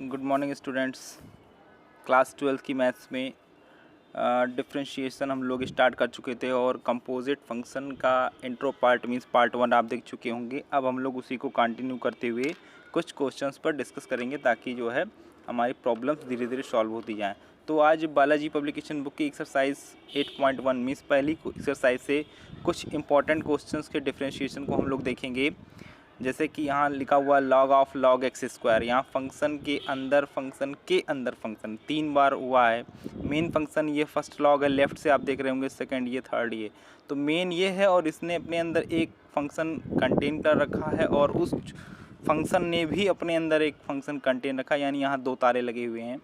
Good morning students. Class 12 की maths में differentiation हम लोग स्टार्ट कर चुके थे और कंपोजिट फंक्शन का इंट्रो पार्ट मींस पार्ट 1 आप देख चुके होंगे। अब हम लोग उसी को कंटिन्यू करते हुए कुछ क्वेश्चंस पर डिस्कस करेंगे ताकि जो है हमारी प्रॉब्लम्स धीरे धीरे सॉल्व होती जाएँ। तो आज बालाजी पब्लिकेशन बुक की एक्सरसाइज 8.1 मींस पहली एक्सरसाइज से कुछ इंपॉर्टेंट क्वेश्चंस के डिफरेंशिएशन को हम लोग देखेंगे। जैसे कि यहाँ लिखा हुआ log of log x square, यहाँ फंक्शन के अंदर फंक्शन 3 बार हुआ है। मेन फंक्शन ये फर्स्ट लॉग है, लेफ्ट से आप देख रहे होंगे, सेकंड ये, थर्ड ये। तो मेन ये है और इसने अपने अंदर एक फंक्शन कंटेन कर रखा है और उस फंक्शन ने भी अपने अंदर एक फंक्शन कंटेन रखा है, यानी यहाँ 2 तारे लगे हुए हैं।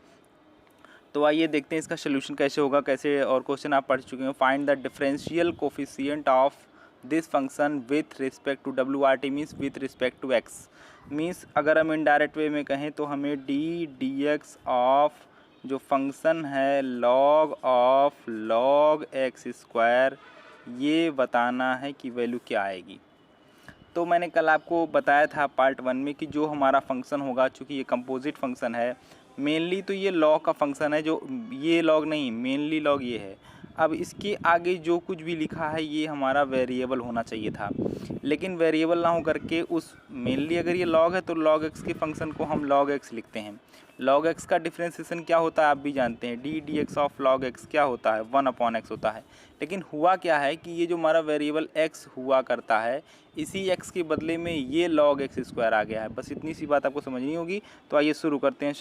तो आइए देखते हैं इसका सोल्यूशन कैसे होगा, कैसे। और क्वेश्चन आप पढ़ चुके हैं। Find the differential coefficient of this function with respect to डब्ल्यू r t means with respect to x. Means अगर हम इनडायरेक्ट वे में कहें तो हमें डी एक्स ऑफ जो फंक्शन है log of log x square ये बताना है कि वैल्यू क्या आएगी। तो मैंने कल आपको बताया था पार्ट 1 में कि जो हमारा फंक्शन होगा, चूँकि ये कंपोजिट फंक्शन है, मेनली तो ये लॉग का फंक्शन है, जो ये लॉग नहीं, मेनली लॉग ये है। अब इसके आगे जो कुछ भी लिखा है ये हमारा वेरिएबल होना चाहिए था, लेकिन वेरिएबल ना हो करके उस मेनली अगर ये लॉग है तो लॉग एक्स के फंक्शन को हम लॉग एक्स लिखते हैं। लॉग एक्स का डिफ्रेंसिएशन क्या होता है आप भी जानते हैं, D x of log x क्या होता है, 1/x होता है। लेकिन हुआ क्या है कि ये जो हमारा वेरिएबल एक्स हुआ करता है, इसी एक्स के बदले में ये लॉग एक्स स्क्वायर आ गया है। बस इतनी सी बात आपको समझनी होगी। तो आइए शुरू करते हैं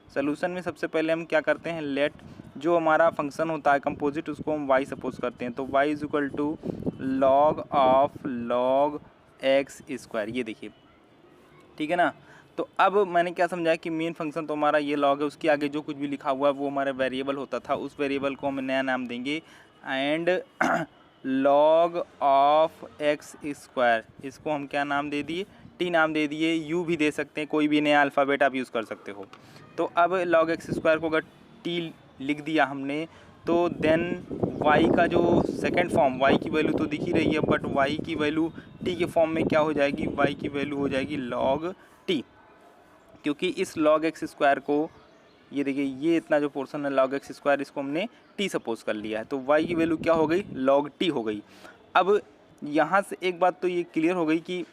सोल्यूशन में सबसे पहले हम क्या करते हैं, लेट जो हमारा फंक्शन होता है कंपोजिट उसको हम y सपोज करते हैं। तो y is equal to log of log x square, ये देखिए, ठीक है ना। तो अब मैंने क्या समझा कि मेन फंक्शन तो हमारा ये लॉग है, उसके आगे जो कुछ भी लिखा हुआ है वो हमारा वेरिएबल होता था, उस वेरिएबल को हम नया नाम देंगे and log of x square, इसको हम क्या नाम दे दिए, टी नाम दे दिए। यू भी दे सकते हैं, कोई भी नया अल्फ़ाबेट आप यूज़ कर सकते हो। तो अब लॉग एक्स स्क्वायर को अगर टी लिख दिया हमने तो देन y का जो सेकंड फॉर्म, y की वैल्यू तो दिख ही रही है, बट y की वैल्यू t के फॉर्म में क्या हो जाएगी, y की वैल्यू हो जाएगी log t, क्योंकि इस log x स्क्वायर को, ये देखिए ये इतना जो पोर्शन है log x स्क्वायर, इसको हमने t सपोज कर लिया है, तो y की वैल्यू क्या हो गई, log t हो गई। अब यहाँ से एक बात तो ये क्लियर हो गई कि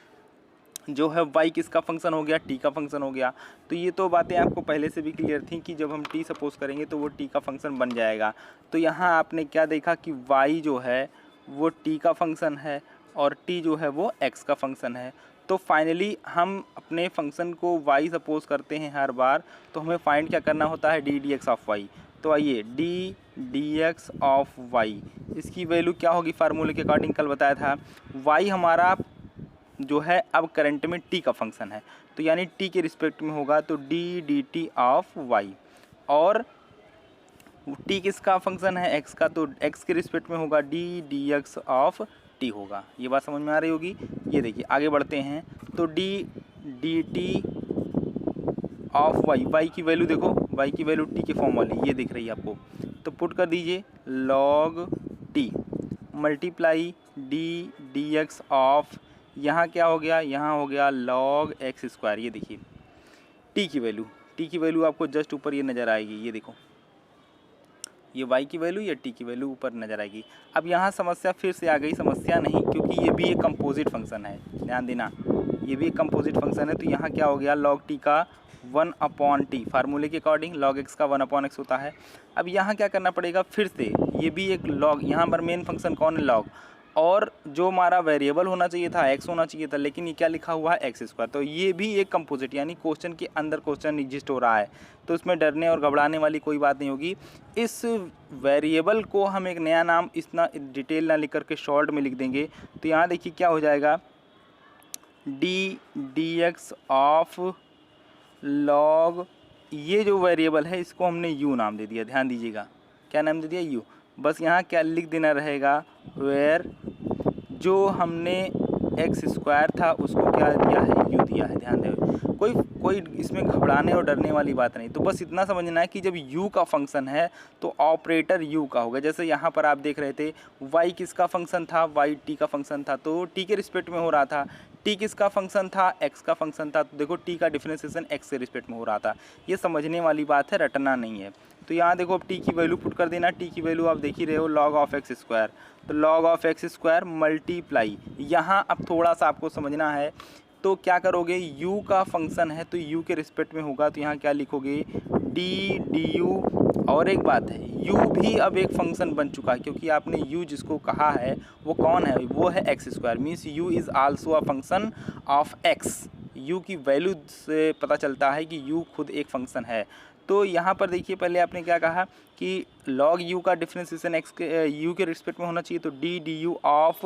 जो है y किसका फंक्शन हो गया, t का फंक्शन हो गया। तो ये तो बातें आपको पहले से भी क्लियर थी कि जब हम t सपोज करेंगे तो वो t का फंक्शन बन जाएगा। तो यहाँ आपने क्या देखा कि y जो है वो t का फंक्शन है और t जो है वो x का फंक्शन है। तो फाइनली हम अपने फंक्शन को y सपोज करते हैं हर बार, तो हमें फाइंड क्या करना होता है, डी एक्स ऑफ y। तो आइए डी एक्स ऑफ y, इसकी वैल्यू क्या होगी, फार्मूले के अकॉर्डिंग कल बताया था, y हमारा जो है अब करंट में t का फंक्शन है, तो यानी t के रिस्पेक्ट में होगा तो डी टी ऑफ y, और t किसका फंक्शन है, x का, तो x के रिस्पेक्ट में होगा डी एक्स ऑफ t होगा। ये बात समझ में आ रही होगी। ये देखिए आगे बढ़ते हैं, तो डी टी ऑफ y की वैल्यू देखो, y की वैल्यू t के फॉर्म वाली ये दिख रही है आपको, तो पुट कर दीजिए log t multiply D x of, यहाँ क्या हो गया, यहाँ हो गया log एक्स स्क्वायर। ये देखिए t की वैल्यू आपको जस्ट ऊपर ये नज़र आएगी, ये देखो ये y की वैल्यू या t की वैल्यू ऊपर नज़र आएगी। अब यहाँ समस्या फिर से आ गई, समस्या नहीं, क्योंकि ये भी एक कंपोजिट फंक्शन है, ध्यान देना, ये भी एक कंपोजिट फंक्शन है। तो यहाँ क्या हो गया, log t का 1/t, फार्मूले के अकॉर्डिंग log x का 1/x होता है। अब यहाँ क्या करना पड़ेगा, फिर से ये भी एक log, यहाँ पर मेन फंक्शन कौन है, log, और जो हमारा वेरिएबल होना चाहिए था x होना चाहिए था, लेकिन ये क्या लिखा हुआ है एक्स स्क्वायर। तो ये भी एक कंपोजिट, यानी क्वेश्चन के अंदर क्वेश्चन एग्जिस्ट हो रहा है, तो इसमें डरने और घबराने वाली कोई बात नहीं होगी। इस वेरिएबल को हम एक नया नाम इतना डिटेल ना लिख करके शॉर्ट में लिख देंगे। तो यहाँ देखिए क्या हो जाएगा, डी एक्स ऑफ लॉग, ये जो वेरिएबल है इसको हमने u नाम दे दिया, ध्यान दीजिएगा क्या नाम दे दिया, u। बस यहाँ क्या लिख देना रहेगा, वेयर जो हमने एक्स स्क्वायर था उसको क्या दिया है, u दिया है, ध्यान दें। कोई इसमें घबराने और डरने वाली बात नहीं। तो बस इतना समझना है कि जब u का फंक्शन है तो ऑपरेटर u का होगा। जैसे यहाँ पर आप देख रहे थे y किसका फंक्शन था, y t का फंक्शन था, तो t के रिस्पेक्ट में हो रहा था। t किसका फंक्शन था, x का फंक्शन था, तो देखो t का डिफरेंशिएशन x के रिस्पेक्ट में हो रहा था। ये समझने वाली बात है, रटना नहीं है। तो यहाँ देखो अब t की वैल्यू पुट कर देना। t की वैल्यू आप देख ही रहे हो log ऑफ एक्स स्क्वायर, तो log of x square multiply. यहाँ अब थोड़ा सा आपको समझना है, तो क्या करोगे, u का फंक्शन है तो u के रिस्पेक्ट में होगा, तो यहाँ क्या लिखोगे d du। और एक बात है, u भी अब एक फंक्शन बन चुका है, क्योंकि आपने u जिसको कहा है वो कौन है, वो है x square. Means u is also a function of x। u की वैल्यू से पता चलता है कि u खुद एक फंक्शन है। तो यहाँ पर देखिए पहले आपने क्या कहा कि log u का डिफरेंशिएशन x के u के रिस्पेक्ट में होना चाहिए, तो d du of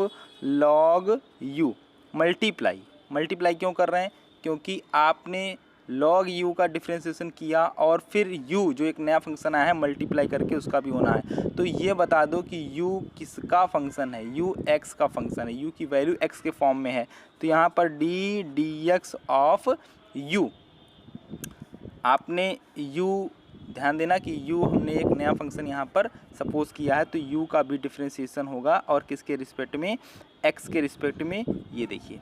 log u multiply क्यों कर रहे हैं, क्योंकि आपने log u का डिफरेंशिएशन किया और फिर u जो एक नया फंक्शन आया है मल्टीप्लाई करके उसका भी होना है। तो ये बता दो कि u किसका फंक्शन है, u x का फंक्शन है, u की वैल्यू x के फॉर्म में है। तो यहाँ पर d dx ऑफ u, आपने u ध्यान देना कि u हमने एक नया फंक्शन यहाँ पर सपोज किया है, तो u का भी डिफरेंशिएशन होगा और किसके रिस्पेक्ट में, x के रिस्पेक्ट में। ये देखिए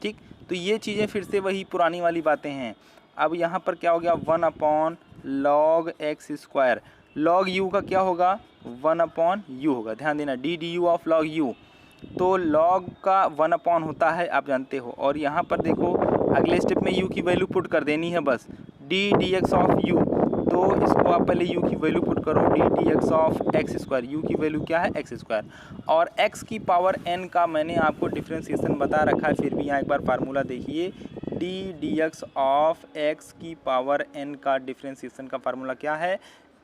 ठीक, तो ये चीज़ें फिर से वही पुरानी वाली बातें हैं। अब यहाँ पर क्या हो गया, 1/log x square, log u का क्या होगा, 1/u होगा। ध्यान देना d du of log u, तो log का 1 होता है आप जानते हो। और यहाँ पर देखो अगले स्टेप में u की वैल्यू पुट कर देनी है बस, d dx ऑफ u। तो इसको आप पहले u की वैल्यू पुट करो, d dx of x square, u की वैल्यू क्या है एक्स स्क्वायर। और x की पावर n का मैंने आपको डिफरेंशिएशन बता रखा है, फिर भी यहाँ एक बार फार्मूला देखिए, d dx ऑफ x की पावर n का डिफरेंशिएशन का फार्मूला क्या है,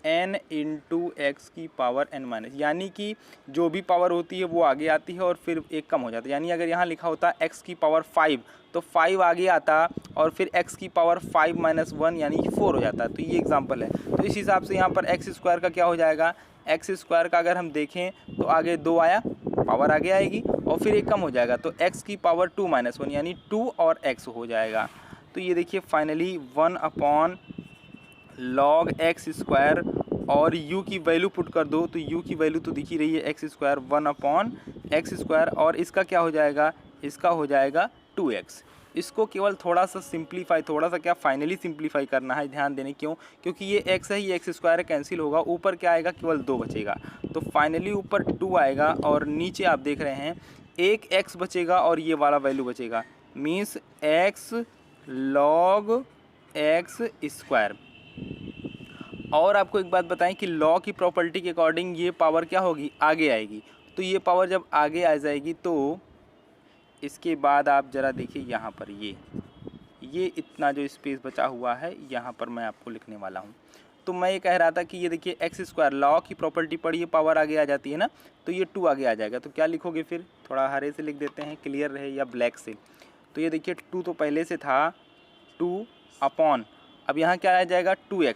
n इंटू एक्स की पावर n माइनस, यानी कि जो भी पावर होती है वो आगे आती है और फिर एक कम हो जाता है। यानी अगर यहाँ लिखा होता x की पावर 5 तो 5 आगे आता और फिर x की पावर 5 माइनस 1 यानी कि 4 हो जाता है। तो ये एग्जांपल है। तो इस हिसाब से यहाँ पर एक्स स्क्वायर का क्या हो जाएगा, एक्स स्क्वायर का अगर हम देखें तो आगे 2 आया, पावर आगे आएगी और फिर एक कम हो जाएगा, तो x की पावर 2 माइनस 1 यानी 2 और x हो जाएगा। तो ये देखिए फाइनली 1/log x स्क्वायर और u की वैल्यू पुट कर दो, तो u की वैल्यू तो दिख ही रही है एक्स स्क्वायर, 1/x स्क्वायर, और इसका क्या हो जाएगा, इसका हो जाएगा 2x। इसको केवल थोड़ा सा सिंप्लीफाई, थोड़ा सा क्या फाइनली सिंप्लीफाई करना है, ध्यान देने क्यों, क्योंकि ये x है, ये एक्स स्क्वायर कैंसिल होगा, ऊपर क्या आएगा, केवल 2 बचेगा। तो फाइनली ऊपर 2 आएगा और नीचे आप देख रहे हैं एक x बचेगा और ये वाला वैल्यू बचेगा, means x log x square. और आपको एक बात बताएं कि लॉ की प्रॉपर्टी के अकॉर्डिंग ये पावर क्या होगी, आगे आएगी। तो ये पावर जब आगे आ जाएगी तो इसके बाद आप ज़रा देखिए यहाँ पर ये इतना जो स्पेस बचा हुआ है यहाँ पर मैं आपको लिखने वाला हूँ। तो मैं ये कह रहा था कि ये देखिए एक्स स्क्वायर, लॉ की प्रॉपर्टी पढ़िए, पावर आगे आ जाती है ना, तो ये 2 आगे आ जाएगा। तो क्या लिखोगे फिर, थोड़ा हरे से लिख देते हैं क्लियर रहे, या ब्लैक से। तो ये देखिए 2 तो पहले से था, 2 अपॉन, अब यहाँ क्या आ जाएगा 2x,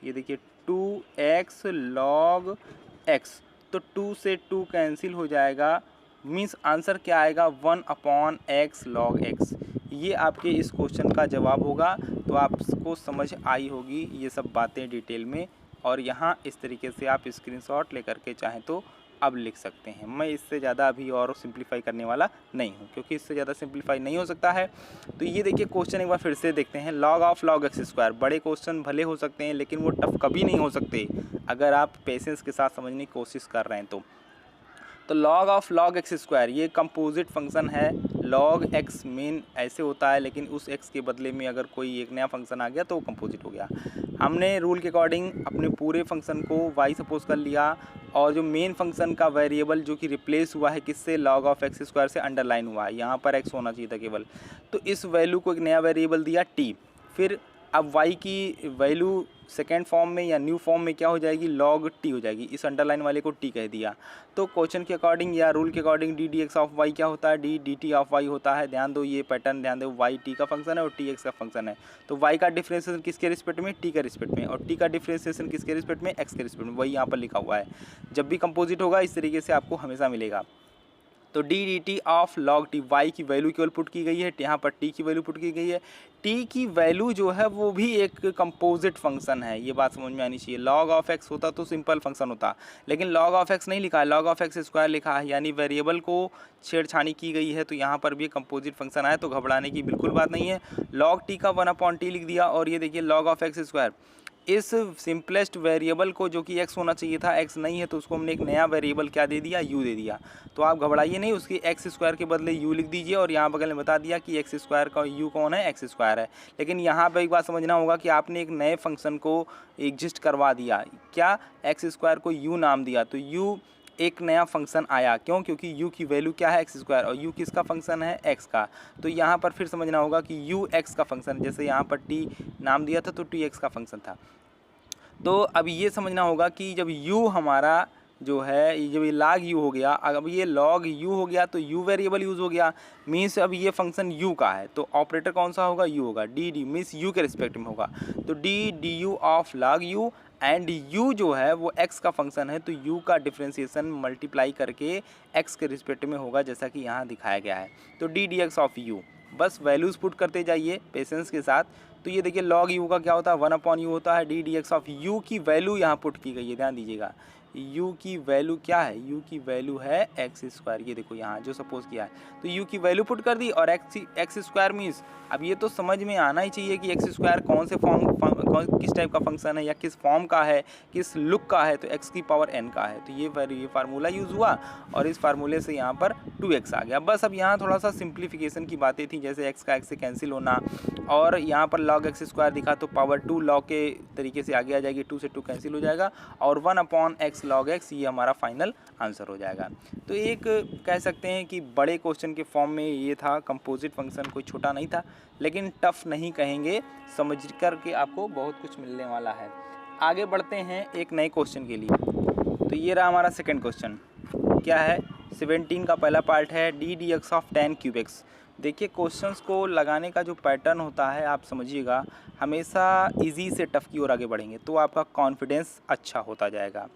ये देखिए 2x log x, तो 2 से 2 कैंसिल हो जाएगा, मीन्स आंसर क्या आएगा 1/x log x। ये आपके इस क्वेश्चन का जवाब होगा। तो आपको समझ आई होगी ये सब बातें डिटेल में, और यहाँ इस तरीके से आप स्क्रीनशॉट लेकर के चाहें तो अब लिख सकते हैं। मैं इससे ज़्यादा अभी और सिंप्लीफाई करने वाला नहीं हूँ, क्योंकि इससे ज़्यादा सिंप्लीफाई नहीं हो सकता है। तो ये देखिए क्वेश्चन एक बार फिर से देखते हैं, log of log x square. बड़े क्वेश्चन भले हो सकते हैं लेकिन वो टफ कभी नहीं हो सकते अगर आप पेशेंस के साथ समझने की कोशिश कर रहे हैं तो log of log x square ये कंपोजिट फंक्शन है। log x मेन ऐसे होता है, लेकिन उस x के बदले में अगर कोई एक नया फंक्शन आ गया तो वो कंपोजिट हो गया। हमने रूल के अकॉर्डिंग अपने पूरे फंक्शन को y सपोज कर लिया, और जो मेन फंक्शन का वेरिएबल जो कि रिप्लेस हुआ है किससे, log ऑफ x स्क्वायर से अंडरलाइन हुआ है, यहाँ पर x होना चाहिए था केवल। तो इस वैल्यू को एक नया वेरिएबल दिया t, फिर अब y की वैल्यू सेकेंड फॉर्म में या न्यू फॉर्म में क्या हो जाएगी, log t हो जाएगी, इस अंडरलाइन वाले को t कह दिया। तो क्वेश्चन के अकॉर्डिंग या रूल के according d dx of y क्या होता है, d dt ऑफ y होता है। ध्यान दो, ये पैटर्न ध्यान दो, y t का फंक्शन है और t x का फंक्शन है। तो y का डिफरेंशिएशन किसके रिस्पेक्ट में, t के रिस्पेक्ट में, और t का डिफरेंशिएशन किसके रिस्पेक्ट में, x के रिस्पेक्ट में, वही यहाँ पर लिखा हुआ है। जब भी कंपोजिट होगा इस तरीके से आपको हमेशा मिलेगा। तो d d t of log t, y की वैल्यू केवल पुट की गई है, यहाँ पर टी की वैल्यू पुट की गई है। टी की वैल्यू जो है वो भी एक कंपोजिट फंक्शन है, ये बात समझ में आनी चाहिए। लॉग ऑफ एक्स होता तो सिंपल फंक्शन होता, लेकिन लॉग ऑफ एक्स नहीं लिखा है, लॉग ऑफ एक्स स्क्वायर लिखा है, यानी वेरिएबल को छेड़छाड़ी की गई है, तो यहाँ पर भी कंपोजिट फंक्शन आया, तो घबराने की बिल्कुल बात नहीं है। लॉग टी का 1/t लिख दिया, और ये देखिए लॉग ऑफ एक्स स्क्वायर, इस सिंपलेस्ट वेरिएबल को जो कि x होना चाहिए था x नहीं है, तो उसको हमने एक नया वेरिएबल क्या दे दिया, u दे दिया। तो आप घबराइए नहीं, उसकी एक्स स्क्वायर के बदले u लिख दीजिए, और यहाँ बगल में बता दिया कि एक्स स्क्वायर का u कौन है, एक्स स्क्वायर है। लेकिन यहाँ पर एक बात समझना होगा कि आपने एक नए फंक्शन को एग्जिस्ट करवा दिया, क्या, एक्स स्क्वायर को u नाम दिया, तो u एक नया फंक्शन आया, क्यों, क्योंकि u की वैल्यू क्या है, एक्स स्क्वायर, और u किसका फंक्शन है, x का। तो यहाँ पर फिर समझना होगा कि u x का फंक्शन, जैसे यहाँ पर t नाम दिया था तो t x का फंक्शन था। तो अब ये समझना होगा कि जब u हमारा जो है, जब ये log u हो गया, अब ये log u हो गया, तो u वेरिएबल यूज़ हो गया, मीन्स अब ये फंक्शन u का है, तो ऑपरेटर कौन सा होगा, u होगा, डी डी मीन्स u के रिस्पेक्ट में होगा, तो d d u of log u, and u जो है वो x का फंक्शन है, तो u का डिफ्रेंसिएशन मल्टीप्लाई करके x के रिस्पेक्ट में होगा, जैसा कि यहाँ दिखाया गया है। तो d d x of u, बस वैल्यूज़ पुट करते जाइए पेशेंस के साथ। तो ये देखिए लॉग u का क्या होता है, 1/u होता है, d d x of u की वैल्यू यहाँ पुट की गई है, ध्यान दीजिएगा। u की वैल्यू क्या है, u की वैल्यू है एक्स स्क्वायर, ये देखो यहाँ जो सपोज किया है, तो u की वैल्यू पुट कर दी, और एक्स स्क्वायर मीन्स, अब ये तो समझ में आना ही चाहिए कि एक्स स्क्वायर कौन से किस टाइप का फंक्शन है, या किस फॉर्म का है, किस लुक का है, तो x की पावर n का है। तो ये फार्मूला यूज़ हुआ, और इस फार्मूले से यहाँ पर 2x आ गया। बस अब यहाँ थोड़ा सा सिंप्लीफिकेशन की बातें थी, जैसे x का x से कैंसिल होना, और यहाँ पर log x स्क्वायर दिखा तो पावर 2 log के तरीके से आगे आ जाएगी, 2 से 2 कैंसिल हो जाएगा, और 1/x log x ये हमारा फाइनल आंसर हो जाएगा। तो एक कह सकते हैं कि बड़े क्वेश्चन के फॉर्म में ये था, कंपोजिट फंक्शन कोई छोटा नहीं था, लेकिन टफ नहीं कहेंगे, समझ कर के आपको बहुत कुछ मिलने वाला है। आगे बढ़ते हैं एक नए क्वेश्चन के लिए। तो ये रहा हमारा सेकंड क्वेश्चन, क्या है, 17 का पहला पार्ट है, d d x of tan cube x. देखिए क्वेश्चंस को लगाने का जो पैटर्न होता है आप समझिएगा, हमेशा इजी से टफ की ओर आगे बढ़ेंगे तो आपका कॉन्फिडेंस अच्छा होता जाएगा।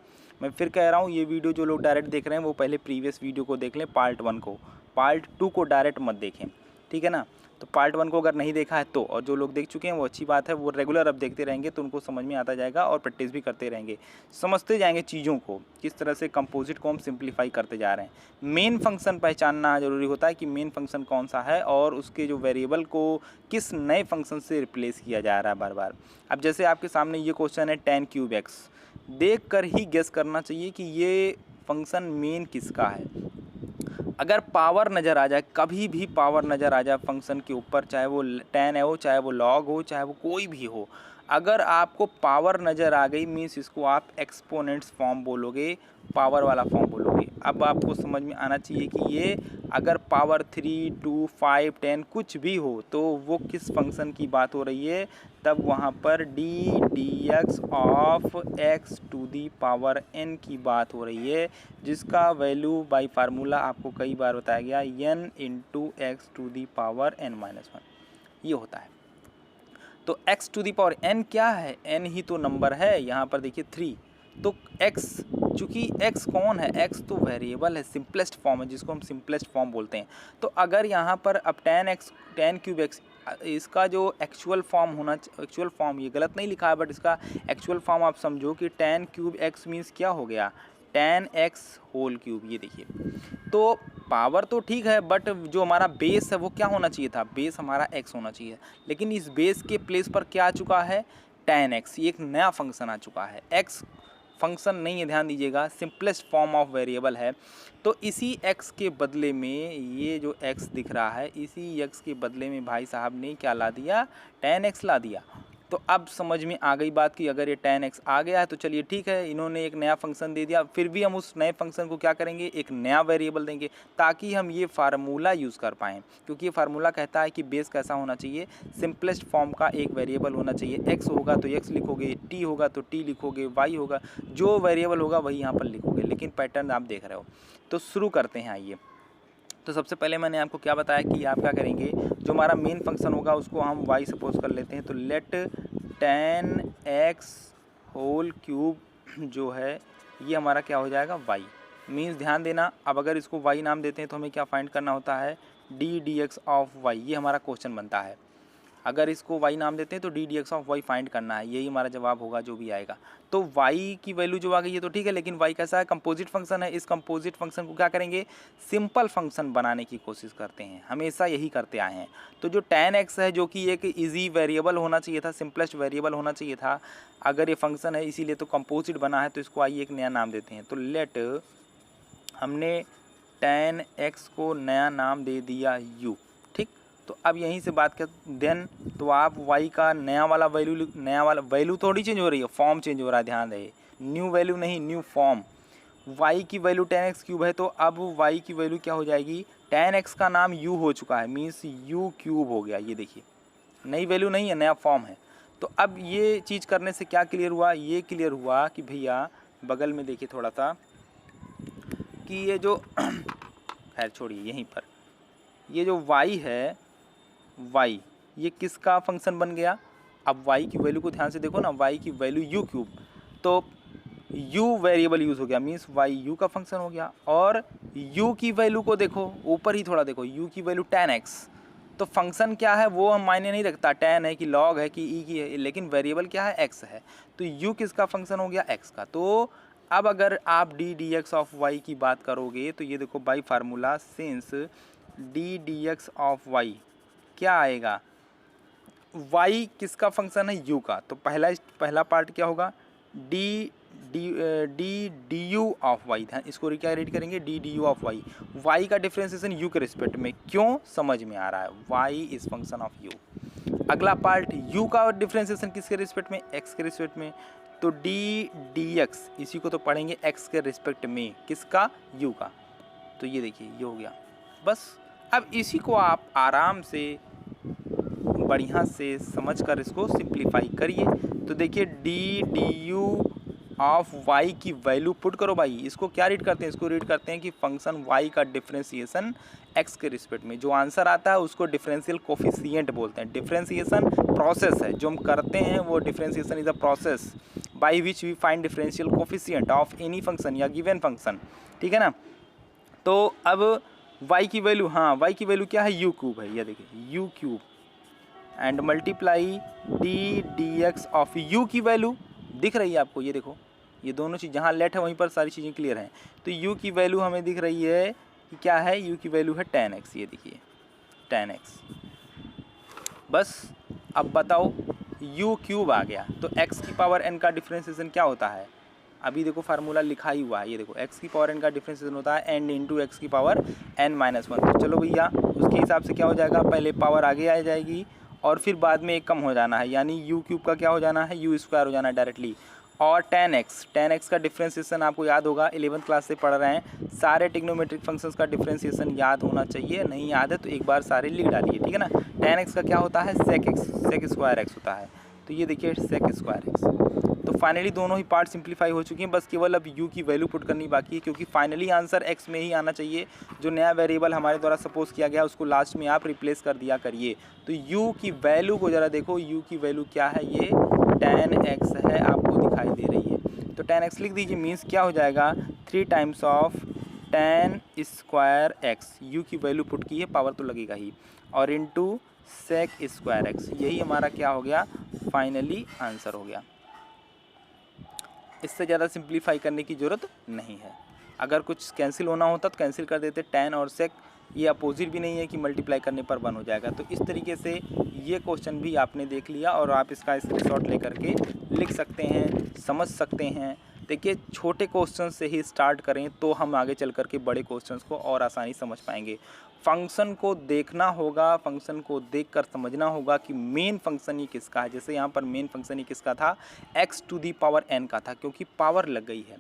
मैं फिर कह रहा हूँ, ये वीडियो जो लोग डायरेक्ट देख रहे हैं वो पहले प्रीवियस वीडियो को देख लें, पार्ट 1 को, पार्ट 2 को डायरेक्ट मत देखें, ठीक है ना। तो पार्ट 1 को अगर नहीं देखा है तो, और जो लोग देख चुके हैं वो अच्छी बात है, वो रेगुलर अब देखते रहेंगे तो उनको समझ में आता जाएगा, और प्रैक्टिस भी करते रहेंगे, समझते जाएंगे चीज़ों को, किस तरह से कंपोजिट को हम सिंप्लीफाई करते जा रहे हैं। मेन फंक्शन पहचानना ज़रूरी होता है कि मेन फंक्शन कौन सा है, और उसके जो वेरिएबल को किस नए फंक्शन से रिप्लेस किया जा रहा है बार बार। अब जैसे आपके सामने ये क्वेश्चन है tan क्यूब एक्स, देख कर ही गेस करना चाहिए कि ये फंक्शन मेन किसका है। अगर पावर नज़र आ जाए, कभी भी पावर नज़र आ जाए फंक्शन के ऊपर, चाहे वो tan हो, चाहे वो log हो, चाहे वो कोई भी हो, अगर आपको पावर नज़र आ गई मीन्स इसको आप एक्सपोनेंट्स फॉर्म बोलोगे, पावर वाला फॉर्म बोलोगे। अब आपको समझ में आना चाहिए कि ये अगर पावर 3, 2, 5, 10 कुछ भी हो तो वो किस फंक्शन की बात हो रही है, तब वहाँ पर d d x of x to the power n की बात हो रही है, जिसका वैल्यू बाय फार्मूला आपको कई बार बताया गया n into x to the power n-1 ये होता है। तो x to the power n क्या है, n ही तो नंबर है, यहाँ पर देखिए 3, तो x, चूँकि x कौन है, x तो वेरिएबल है, सिंपलेस्ट फॉर्म है जिसको हम सिंपलेस्ट फॉर्म बोलते हैं। तो अगर यहाँ पर अब tan क्यूब एक्स, इसका जो एक्चुअल फॉर्म होना, एक्चुअल फॉर्म ये गलत नहीं लिखा है, बट इसका एक्चुअल फॉर्म आप समझो कि tan क्यूब एक्स मीन्स क्या हो गया, tan x होल क्यूब। ये देखिए, तो पावर तो ठीक है, बट जो हमारा बेस है वो क्या होना चाहिए था, बेस हमारा x होना चाहिए, लेकिन इस बेस के प्लेस पर क्या आ चुका है, tan x, ये एक नया फंक्शन आ चुका है। x फंक्शन नहीं है, ध्यान दीजिएगा, सिंपलेस्ट फॉर्म ऑफ वेरिएबल है। तो इसी x के बदले में, ये जो x दिख रहा है, इसी x के बदले में भाई साहब ने क्या ला दिया, tan x ला दिया। तो अब समझ में आ गई बात कि अगर ये tan x आ गया है तो चलिए ठीक है, इन्होंने एक नया फंक्शन दे दिया, फिर भी हम उस नए फंक्शन को क्या करेंगे, एक नया वेरिएबल देंगे ताकि हम ये फार्मूला यूज़ कर पाएँ, क्योंकि ये फार्मूला कहता है कि बेस कैसा होना चाहिए, सिंपलेस्ट फॉर्म का एक वेरिएबल होना चाहिए। x होगा तो x लिखोगे, t होगा तो t लिखोगे, y होगा, जो वेरिएबल होगा वही यहाँ पर लिखोगे, लेकिन पैटर्न आप देख रहे हो। तो शुरू करते हैं, आइए। तो सबसे पहले मैंने आपको क्या बताया कि आप क्या करेंगे, जो हमारा मेन फंक्शन होगा उसको हम y सपोज कर लेते हैं। तो let tan x whole cube जो है ये हमारा क्या हो जाएगा, y, मीन्स ध्यान देना, अब अगर इसको y नाम देते हैं तो हमें क्या फाइंड करना होता है, d d x of y, ये हमारा क्वेश्चन बनता है। अगर इसको y नाम देते हैं तो d d x of y find करना है, यही हमारा जवाब होगा जो भी आएगा। तो y की वैल्यू जो आ गई है तो ठीक है, लेकिन y कैसा है, कंपोजिट फंक्शन है। इस कंपोजिट फंक्शन को क्या करेंगे, सिंपल फंक्शन बनाने की कोशिश करते हैं, हमेशा यही करते आए हैं। तो जो tan x है जो कि एक इजी वेरिएबल होना चाहिए था, सिंपलेस्ट वेरिएबल होना चाहिए था, अगर ये फंक्शन है इसीलिए तो कंपोजिट बना है, तो इसको आइए एक नया नाम देते हैं। तो लेट, हमने tan x को नया नाम दे दिया u, ठीक। तो अब यहीं से बात कर देन, तो आप y का नया वाला वैल्यू थोड़ी चेंज हो रही है, फॉर्म चेंज हो रहा है, ध्यान रहे, न्यू वैल्यू नहीं, न्यू फॉर्म। y की वैल्यू tan x क्यूब है, तो अब y की वैल्यू क्या हो जाएगी, tan x का नाम u हो चुका है, मीन्स u क्यूब हो गया। ये देखिए नई वैल्यू नहीं है, नया फॉर्म है। तो अब ये चीज़ करने से क्या क्लियर हुआ, ये क्लियर हुआ कि भैया बगल में देखिए थोड़ा सा कि ये जो खैर छोड़िए, यहीं पर ये जो y है, y ये किसका फंक्शन बन गया। अब y की वैल्यू को ध्यान से देखो ना, y की वैल्यू u क्यूब, तो u वेरिएबल यूज़ हो गया, मीन्स y u का फंक्शन हो गया। और u की वैल्यू को देखो, ऊपर ही थोड़ा देखो, u की वैल्यू tan x, तो फंक्शन क्या है वो हम मायने नहीं रखता, tan है कि log है कि e की है, लेकिन वेरिएबल क्या है, x है। तो u किसका फंक्शन हो गया, x का। तो अब अगर आप d d x of y की बात करोगे तो ये देखो by formula, since d d x of y क्या आएगा, y किसका फंक्शन है, u का। तो पहला पार्ट क्या होगा, d d u of y, इसको क्या रीड करेंगे, d d u of y, y का डिफ्रेंसिएशन u के रिस्पेक्ट में, क्यों समझ में आ रहा है, y is function of u। अगला पार्ट u का डिफ्रेंसिएशन किसके रिस्पेक्ट में, x के रिस्पेक्ट में, तो डी डी एक्स इसी को तो पढ़ेंगे x के रिस्पेक्ट में, किसका, u का। तो ये देखिए ये हो गया बस। अब इसी को आप आराम से बढ़िया से समझकर इसको सिंप्लीफाई करिए। तो देखिए d d u of y की वैल्यू पुट करो भाई, इसको क्या रीड करते हैं, इसको रीड करते हैं कि फंक्शन y का डिफ्रेंसिएशन x के रिस्पेक्ट में, जो आंसर आता है उसको डिफरेंशियल कोफिशिएंट बोलते हैं। डिफरेंशिएशन प्रोसेस है जो हम करते हैं, वो differentiation is a process by which we find differential coefficient of any function या गिवन फंक्शन, ठीक है ना। तो अब y की वैल्यू, हाँ y की वैल्यू क्या है, u क्यूब है, ये देखिए u cube and multiply D d x of u की वैल्यू दिख रही है आपको, ये देखो ये दोनों चीज़ जहाँ लेट है वहीं पर सारी चीज़ें क्लियर हैं। तो u की वैल्यू हमें दिख रही है कि क्या है, u की वैल्यू है tan x, ये देखिए tan x। बस अब बताओ u क्यूब आ गया, तो x की पावर n का डिफ्रेंसिएशन क्या होता है, अभी देखो फार्मूला लिखा ही हुआ है, ये देखो x की पावर n का डिफ्रेंसिएशन होता है n इंटू एक्स की पावर n-1। तो चलो भैया उसके हिसाब से क्या हो जाएगा, पहले पावर आगे आ जाएगी और फिर बाद में एक कम हो जाना है, यानी u क्यूब का क्या हो जाना है, u स्क्वायर हो जाना है डायरेक्टली। और tan x का डिफ्रेंसिएशन आपको याद होगा, 11th क्लास से पढ़ रहे हैं, सारे ट्रिग्नोमेट्रिक फंक्शंस का डिफ्रेंसिएशन याद होना चाहिए, नहीं याद है तो एक बार सारे लिख डालिए, ठीक है ना। tan x का क्या होता है, sec स्क्वायर x होता है, तो ये देखिए sec स्क्वायर x। तो फाइनली दोनों ही पार्ट सिंप्लीफाई हो चुके हैं, बस केवल अब u की वैल्यू पुट करनी बाकी है, क्योंकि फाइनली आंसर x में ही आना चाहिए। जो नया वेरिएबल हमारे द्वारा सपोज किया गया उसको लास्ट में आप रिप्लेस कर दिया करिए। तो u की वैल्यू को ज़रा देखो, u की वैल्यू क्या है, ये tan x है, आपको दिखाई दे रही है। तो tan x लिख दीजिए, मीन्स क्या हो जाएगा, 3 times of tan square x, u की वैल्यू पुट की है, पावर तो लगेगा ही, और इंटू sec स्क्वायर x, यही हमारा क्या हो गया, फाइनली आंसर हो गया। इससे ज़्यादा सिंप्लीफाई करने की ज़रूरत नहीं है। अगर कुछ कैंसिल होना होता तो कैंसिल कर देते, tan और sec ये अपोजिट भी नहीं है कि मल्टीप्लाई करने पर 1 हो जाएगा। तो इस तरीके से ये क्वेश्चन भी आपने देख लिया और आप इसका स्क्रीनशॉट लेकर के लिख सकते हैं, समझ सकते हैं। देखिए छोटे क्वेश्चन से ही स्टार्ट करें तो हम आगे चल कर के बड़े क्वेश्चंस को और आसानी समझ पाएंगे। फंक्शन को देखना होगा, फंक्शन को देखकर समझना होगा कि मेन फंक्शन ही किसका है। जैसे यहाँ पर मेन फंक्शन ही किसका था, x to the power n का था, क्योंकि पावर लग गई है।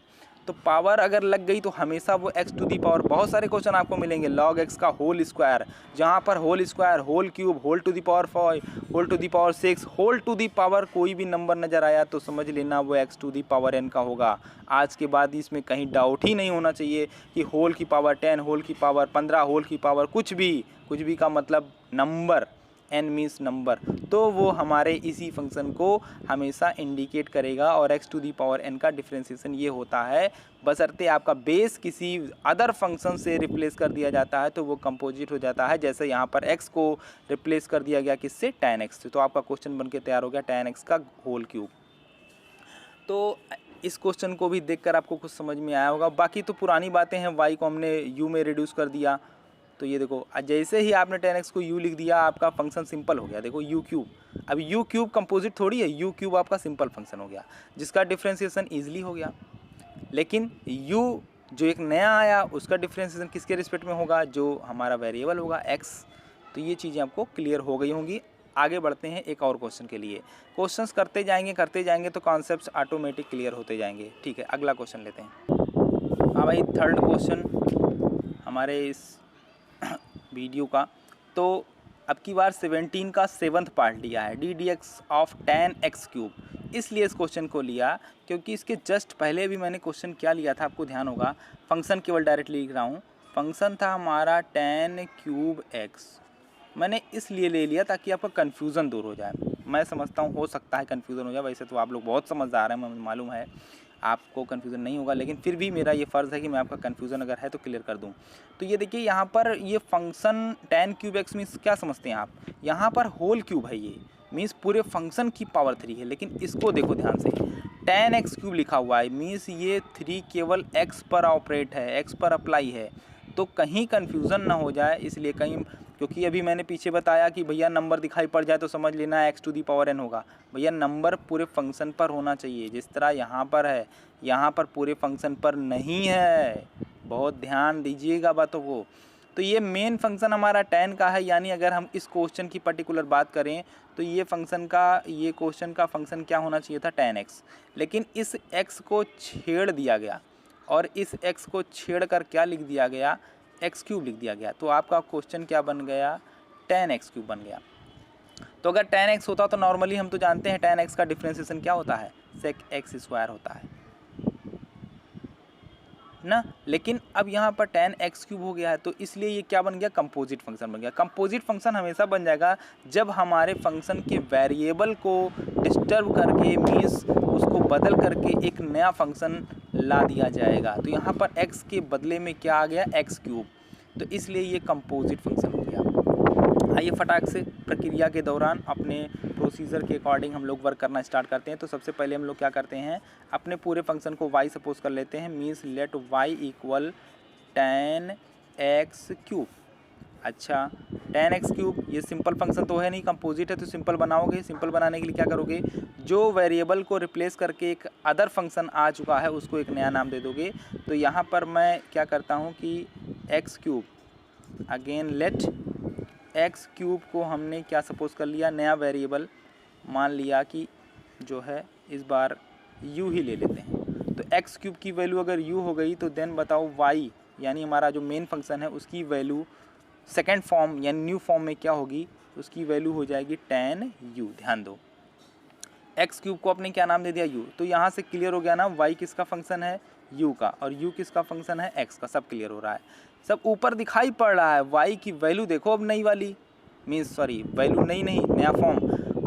तो पावर अगर लग गई तो हमेशा वो x टू दी पावर, बहुत सारे क्वेश्चन आपको मिलेंगे, log x का होल स्क्वायर, जहाँ पर whole square, whole cube, whole to the power 5, whole to the power 6, whole to the power कोई भी नंबर नज़र आया तो समझ लेना वो x to the power n का होगा। आज के बाद इसमें कहीं डाउट ही नहीं होना चाहिए कि होल की पावर 10, होल की पावर 15, होल की पावर कुछ भी का मतलब नंबर, n मीन्स नंबर, तो वो हमारे इसी फंक्शन को हमेशा इंडिकेट करेगा। और x to the power n का डिफ्रेंशिएशन ये होता है, बशर्ते आपका बेस किसी अदर फंक्शन से रिप्लेस कर दिया जाता है तो वो कंपोजिट हो जाता है। जैसे यहाँ पर x को रिप्लेस कर दिया गया किससे, tan x से, तो आपका क्वेश्चन बन के तैयार हो गया tan x का होल क्यूब। तो इस क्वेश्चन को भी देखकर आपको कुछ समझ में आया होगा। बाकी तो पुरानी बातें हैं, y को हमने u में रिड्यूस कर दिया, तो ये देखो जैसे ही आपने tan x को u लिख दिया आपका फंक्शन सिंपल हो गया। देखो u क्यूब, अब u क्यूब कंपोजिट थोड़ी है, u क्यूब आपका सिंपल फंक्शन हो गया जिसका डिफ्रेंशिएशन ईजिली हो गया। लेकिन u जो एक नया आया उसका डिफ्रेंशिएशन किसके रिस्पेक्ट में होगा, जो हमारा वेरिएबल होगा x। तो ये चीज़ें आपको क्लियर हो गई होंगी। आगे बढ़ते हैं एक और क्वेश्चन के लिए। क्वेश्चंस करते जाएंगे तो कॉन्सेप्ट्स ऑटोमेटिक क्लियर होते जाएंगे। ठीक है, अगला क्वेश्चन लेते हैं। हाँ भाई, थर्ड क्वेश्चन हमारे इस वीडियो का। तो अब की बार 17 का 7th पार्ट लिया है, d d x of tan x cube. इसलिए इस क्वेश्चन को लिया क्योंकि इसके जस्ट पहले भी मैंने क्वेश्चन क्या लिया था, आपको ध्यान होगा। फंक्शन केवल डायरेक्टली लिख रहा हूँ, फंक्शन था हमारा tan क्यूब x। मैंने इसलिए ले लिया ताकि आपका कन्फ्यूज़न दूर हो जाए। मैं समझता हूँ हो सकता है कन्फ्यूज़न हो जाए, वैसे तो आप लोग बहुत समझदार हैं, मुझे मालूम है आपको कन्फ्यूज़न नहीं होगा, लेकिन फिर भी मेरा ये फ़र्ज़ है कि मैं आपका कन्फ्यूज़न अगर है तो क्लियर कर दूँ। तो ये देखिए यहाँ पर ये function tan cube x means क्या समझते हैं आप, यहाँ पर होल क्यूब है, ये मीन्स पूरे फंक्शन की पावर 3 है। लेकिन इसको देखो ध्यान से, tan x क्यूब लिखा हुआ है मीन्स ये 3 केवल x पर ऑपरेट है, x पर अप्लाई है, तो कहीं कन्फ्यूज़न ना हो जाए इसलिए कहीं, क्योंकि अभी मैंने पीछे बताया कि भैया नंबर दिखाई पड़ जाए तो समझ लेना x to the power n होगा। भैया नंबर पूरे फंक्शन पर होना चाहिए, जिस तरह यहाँ पर है, यहाँ पर पूरे फंक्शन पर नहीं है, बहुत ध्यान दीजिएगा बातों को। तो ये मेन फंक्शन हमारा tan का है, यानी अगर हम इस क्वेश्चन की पर्टिकुलर बात करें तो ये फंक्शन का, ये क्वेश्चन का फंक्शन क्या होना चाहिए था, tan x। लेकिन इस x को छेड़ दिया गया और इस x को छेड़ कर क्या लिख दिया गया, x क्यूब लिख दिया गया। तो आपका क्वेश्चन क्या बन गया, tan x क्यूब बन गया। तो अगर tan x होता तो नॉर्मली हम तो जानते हैं tan x का डिफ्रेंशिएशन क्या होता है, sec x स्क्वायर होता है ना। लेकिन अब यहाँ पर tan x क्यूब हो गया है, तो इसलिए ये क्या बन गया, कंपोजिट फंक्शन बन गया। कंपोजिट फंक्शन हमेशा बन जाएगा जब हमारे फंक्शन के वेरिएबल को डिस्टर्ब करके, मीन्स उसको बदल करके एक नया फंक्शन ला दिया जाएगा। तो यहाँ पर x के बदले में क्या आ गया, x क्यूब, तो इसलिए ये कंपोजिट फंक्शन हो गया। आइए फटाक से प्रक्रिया के दौरान अपने प्रोसीजर के अकॉर्डिंग हम लोग वर्क करना स्टार्ट करते हैं। तो सबसे पहले हम लोग क्या करते हैं, अपने पूरे फंक्शन को y सपोज कर लेते हैं, means let y equal tan x cube. अच्छा, tan x क्यूब ये सिंपल फंक्शन तो है नहीं, कंपोजिट है, तो सिंपल बनाओगे। सिंपल बनाने के लिए क्या करोगे, जो वेरिएबल को रिप्लेस करके एक अदर फंक्शन आ चुका है उसको एक नया नाम दे दोगे। तो यहाँ पर मैं क्या करता हूँ कि x cube, again let x cube को हमने क्या सपोज कर लिया, नया वेरिएबल मान लिया कि जो है इस बार u ही ले लेते हैं। तो x क्यूब की वैल्यू अगर u हो गई तो देन बताओ y यानी हमारा जो मेन फंक्शन है उसकी वैल्यू सेकेंड फॉर्म यानी न्यू फॉर्म में क्या होगी, उसकी वैल्यू हो जाएगी tan u। ध्यान दो, x क्यूब को आपने क्या नाम दे दिया, u। तो यहाँ से क्लियर हो गया ना, y किसका फंक्शन है, u का, और u किसका फंक्शन है, x का। सब क्लियर हो रहा है, सब ऊपर दिखाई पड़ रहा है। y की वैल्यू देखो अब नई वाली, मीन्स सॉरी वैल्यू नहीं नया फॉर्म,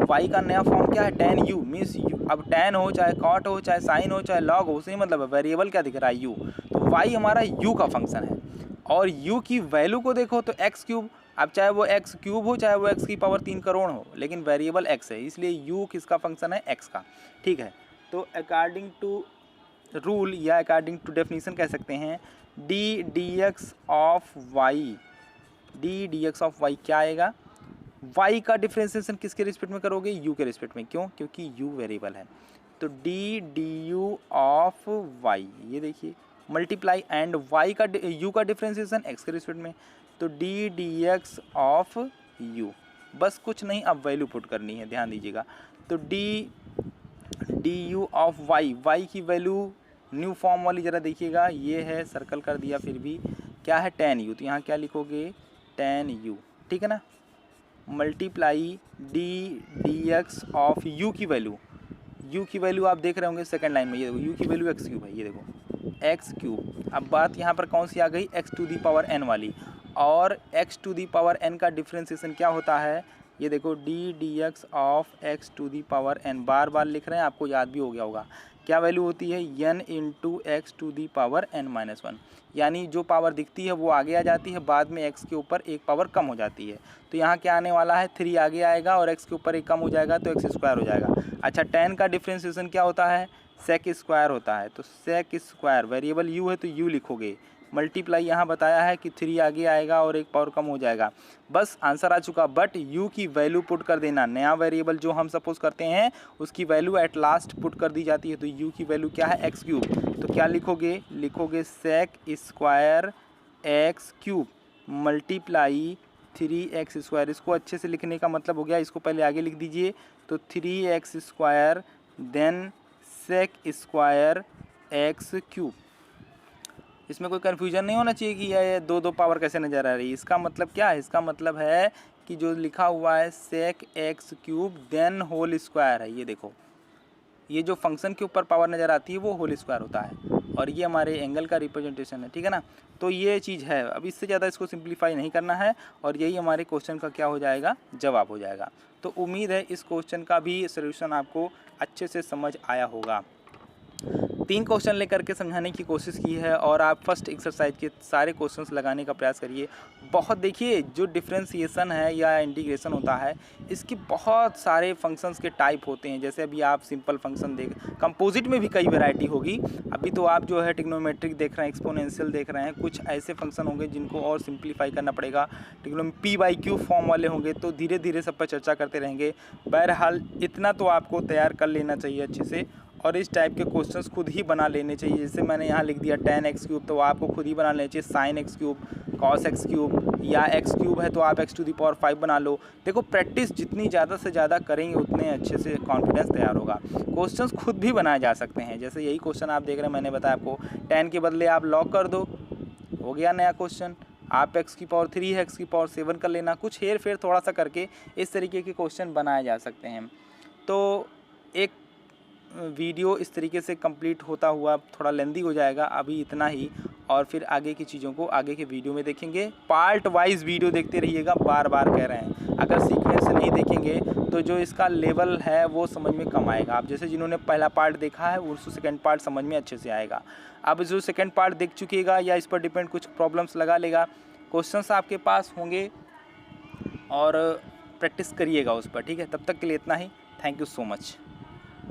y का नया फॉर्म क्या है, tan u, मीन्स u। अब tan हो चाहे cot हो चाहे sin हो चाहे log हो, सही मतलब है, वेरिएबल क्या दिख रहा है, u। तो y हमारा u का फंक्शन है और u की वैल्यू को देखो तो x क्यूब। अब चाहे वो x क्यूब हो चाहे वो x की पावर 3 करोड़ हो, लेकिन वेरिएबल x है, इसलिए u किसका फंक्शन है, x का। ठीक है, तो अकॉर्डिंग टू रूल या अकॉर्डिंग टू डेफिनेशन कह सकते हैं d d x of y क्या आएगा, y का डिफ्रेंशिएशन किसके रिस्पेक्ट में करोगे, u के रिस्पेक्ट में। क्यों, क्योंकि u वेरिएबल है। तो d d u of y, ये देखिए मल्टीप्लाई एंड y का u का डिफ्रेंशिएशन x के रिस्पेक्ट में, तो d d x of u। बस कुछ नहीं, अब वैल्यू पुट करनी है, ध्यान दीजिएगा। तो d d u of y की वैल्यू न्यू फॉर्म वाली ज़रा देखिएगा, ये है, सर्कल कर दिया, फिर भी क्या है tan u, तो यहाँ क्या लिखोगे tan u, ठीक है ना, multiply D d x of u की वैल्यू आप देख रहे होंगे सेकंड लाइन में, ये देखो u की वैल्यू x क्यूब है, ये देखो x क्यूब। अब बात यहाँ पर कौन सी आ गई, x to the power n वाली, और x to the power n का डिफ्रेंशिएशन क्या होता है, ये देखो d d x of x to the power n, बार बार लिख रहे हैं, आपको याद भी हो गया होगा। क्या वैल्यू होती है, n into x to the power n minus one, यानी जो पावर दिखती है वो आगे आ जाती है, बाद में एक्स के ऊपर एक पावर कम हो जाती है। तो यहाँ क्या आने वाला है, 3 आगे आएगा और एक्स के ऊपर एक कम हो जाएगा तो एक्स स्क्वायर हो जाएगा। अच्छा, tan का डिफ्रेंशिएशन क्या होता है, सेक स्क्वायर होता है। तो सेक स्क्वायर, वेरिएबल u है तो u लिखोगे, मल्टीप्लाई यहाँ बताया है कि 3 आगे आएगा और एक पावर कम हो जाएगा, बस आंसर आ चुका। बट u की वैल्यू पुट कर देना, नया वेरिएबल जो हम सपोज करते हैं उसकी वैल्यू एट लास्ट पुट कर दी जाती है। तो u की वैल्यू क्या है, एक्स क्यूब। तो क्या लिखोगे, लिखोगे sec square x cube multiply 3x square. इसको अच्छे से लिखने का मतलब हो गया, इसको पहले आगे लिख दीजिए, तो 3x square then sec square x cube. इसमें कोई कन्फ्यूजन नहीं होना चाहिए कि ये दो दो पावर कैसे नज़र आ रही है। इसका मतलब क्या है, इसका मतलब है कि जो लिखा हुआ है sec x cube then whole square है। ये देखो, ये जो फंक्शन के ऊपर पावर नज़र आती है वो होल स्क्वायर होता है, और ये हमारे एंगल का रिप्रेजेंटेशन है, ठीक है ना। तो ये चीज़ है, अब इससे ज़्यादा इसको सिंप्लीफाई नहीं करना है, और यही हमारे क्वेश्चन का क्या हो जाएगा, जवाब हो जाएगा। तो उम्मीद है इस क्वेश्चन का भी सॉल्यूशन आपको अच्छे से समझ आया होगा। 3 क्वेश्चन लेकर के समझाने की कोशिश की है, और आप फर्स्ट एक्सरसाइज के सारे क्वेश्चंस लगाने का प्रयास करिए। बहुत देखिए, जो डिफ्रेंशिएशन है या इंटीग्रेशन होता है, इसके बहुत सारे फंक्शंस के टाइप होते हैं। जैसे अभी आप सिंपल फंक्शन देख, कंपोजिट में भी कई वैरायटी होगी। अभी तो आप जो है ट्रिग्नोमेट्रिक देख रहे हैं, एक्सपोनेंशियल देख रहे हैं, कुछ ऐसे फंक्शन होंगे जिनको और सिंप्लीफाई करना पड़ेगा, p/q फॉर्म वाले होंगे, तो धीरे धीरे सब पर चर्चा करते रहेंगे। बहरहाल इतना तो आपको तैयार कर लेना चाहिए अच्छे से, और इस टाइप के क्वेश्चंस खुद ही बना लेने चाहिए। जैसे मैंने यहाँ लिख दिया tan x क्यूब, तो आपको खुद ही बना लेना चाहिए sin x cube, cos x cube, या x क्यूब है तो आप x टू दी पावर 5 बना लो। देखो, प्रैक्टिस जितनी ज़्यादा से ज़्यादा करेंगे उतने अच्छे से कॉन्फिडेंस तैयार होगा। क्वेश्चंस खुद भी बनाए जा सकते हैं, जैसे यही क्वेश्चन आप देख रहे हैं, मैंने बताया आपको tan के बदले आप log कर दो, हो गया नया क्वेश्चन। आप x की पावर 3 है, x की पावर 7 कर लेना, कुछ हेर फेर थोड़ा सा करके इस तरीके के क्वेश्चन बनाए जा सकते हैं। तो एक वीडियो इस तरीके से कंप्लीट होता हुआ थोड़ा लेंदी हो जाएगा, अभी इतना ही, और फिर आगे की चीज़ों को आगे के वीडियो में देखेंगे। पार्ट वाइज वीडियो देखते रहिएगा, बार बार कह रहे हैं। अगर सीक्वेंस से नहीं देखेंगे तो जो इसका लेवल है वो समझ में कम आएगा। आप जैसे जिन्होंने पहला पार्ट देखा है उसको सेकंड पार्ट समझ में अच्छे से आएगा। अब जो सेकंड पार्ट देख चुकिएगा या इस पर डिपेंड कुछ प्रॉब्लम्स लगा लेगा, क्वेश्चंस आपके पास होंगे और प्रैक्टिस करिएगा उस पर, ठीक है। तब तक के लिए इतना ही, थैंक यू सो मच।